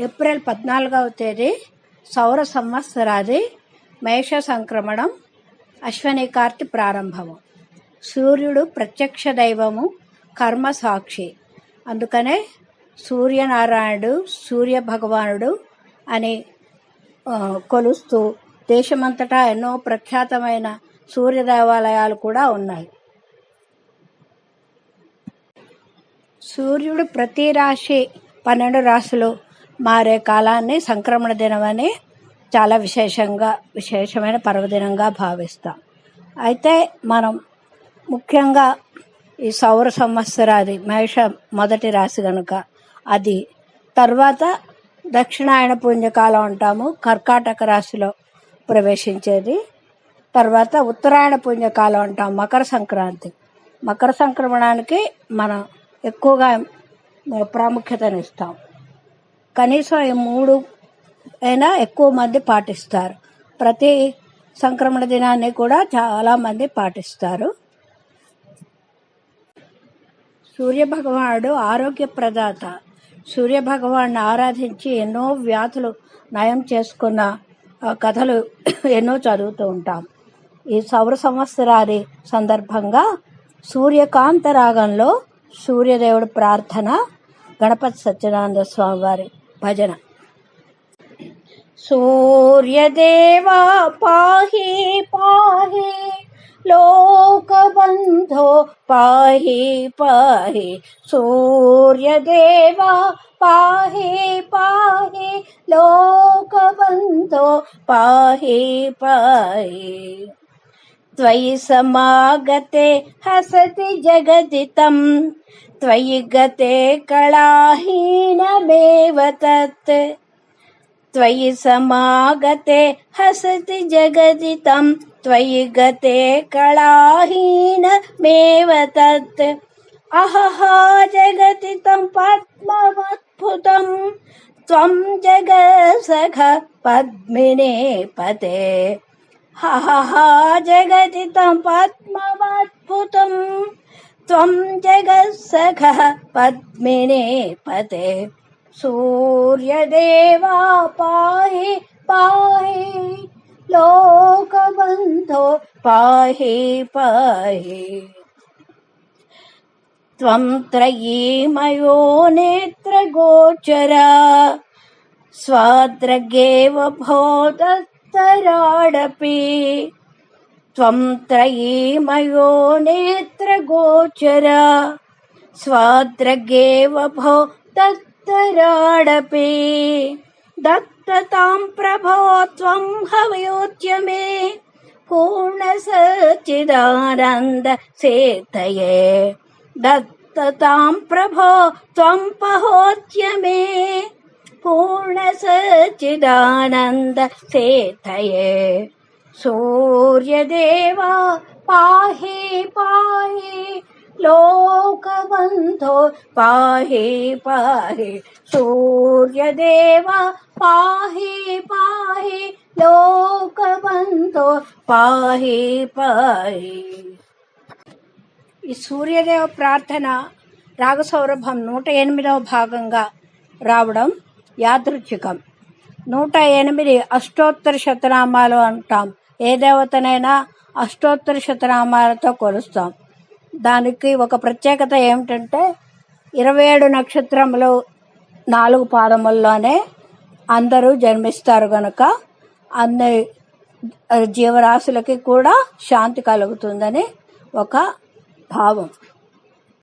April 14వ తేదీ సౌర సంవత్సరాది మేష సంక్రమణం, అశ్వని కార్తి ప్రారంభము. సూర్యుడు ప్రత్యక్ష దైవము, కర్మ సాక్షి. అందుకనే సూర్యనారాయణుడు, సూర్య భగవానుడు అని కొలుస్తూ దేశమంతటా ఎన్నో ప్రఖ్యాతమైన సూర్య దేవాలయాలు కూడా ఉన్నాయి. సూర్యుడు ప్రతి రాశి 12 రాశులు మారే కాలాన్ని సంక్రమణ దినమని చాలా విశేషమైన పర్వదినంగా భావిస్తాం. అయితే మనం ముఖ్యంగా ఈ సౌర సంవత్సరాది మేష మొదటి రాశి కనుక అది, తర్వాత దక్షిణాయన పుణ్యకాలం అంటాము, కర్కాటక రాశిలో ప్రవేశించేది. తర్వాత ఉత్తరాయణ పుణ్యకాలం అంటాం, మకర సంక్రాంతి. మకర సంక్రమణానికి మనం ఎక్కువగా ప్రాముఖ్యతనిస్తాం. కనీసం ఈ 3 అయినా ఎక్కువ మంది పాటిస్తారు. ప్రతి సంక్రమణ దినాన్ని కూడా చాలా మంది పాటిస్తారు. సూర్యభగవానుడు ఆరోగ్య ప్రదాత. సూర్యభగవాన్ని ఆరాధించి ఎన్నో వ్యాధులు నయం చేసుకున్న కథలు ఎన్నో చదువుతూ ఉంటాం. ఈ సౌర సంవత్సరాది సందర్భంగా సూర్యకాంత రాగంలో సూర్యదేవుడు ప్రార్థన, గణపతి సత్యనారాయణ స్వామి వారి భజన. సూర్యదేవా పాహి పాహి లోకబంధో పాహి పాహి, సూర్యదేవా పాహి పాహి లోకబంధో పాహి పాహి. త్వయి సమాగతే హసతి జగదితం, త్వయి గతే కళాహీనమేవ తత్. త్వయి సమాగతే హసతి జగదితం, త్వయి గతే కళాహీనమేవ తత్. అహహ జగదితం పద్మవద్భుతం, త్వం జగత్సఖ పద్మినే పతే. హహ జగదితం పద్మవద్భుతం, త్వం జగత్సఖ పద్మినే పతే. సూర్యదేవా పాహి పాహి లోకబంధో పాహి పాహి. త్వం త్రయీమయో నేత్రగోచరా, స్వాద్రగేవ భోదత్తరాడపి. త్వం త్రయీమయో నేత్రగోచరా, స్వాద్రగేవ భోదత్తరాడపి. దత్తతాం ప్రభో త్వం హవ్యోత్య మే, పూర్ణ సచ్చిదానంద సేతయే. దత్తతాం ప్రభో త్వం పహోత్య మే, పూర్ణ సచ్చిదానంద సేతయే. సూర్యదేవా పాహి పాహి లోకబంధో పాహి పాహి. సూర్యదేవా పాహి పాహి లోకబంధో పాహి పాహి. ఈ సూర్యదేవ ప్రార్థన రాగసౌరభం 108వ భాగంగా రావడం యాదృచ్ఛికం. 108 అష్టోత్తర శతనామాలు అంటాం. ఏ దేవతనైనా అష్టోత్తర శతనామాలతో కొలుస్తాం. దానికి ఒక ప్రత్యేకత ఏమిటంటే 27 నక్షత్రములు 4 పాదముల్లోనే అందరూ జన్మిస్తారు కనుక అన్ని జీవరాశులకి కూడా శాంతి కలుగుతుందని ఒక భావం.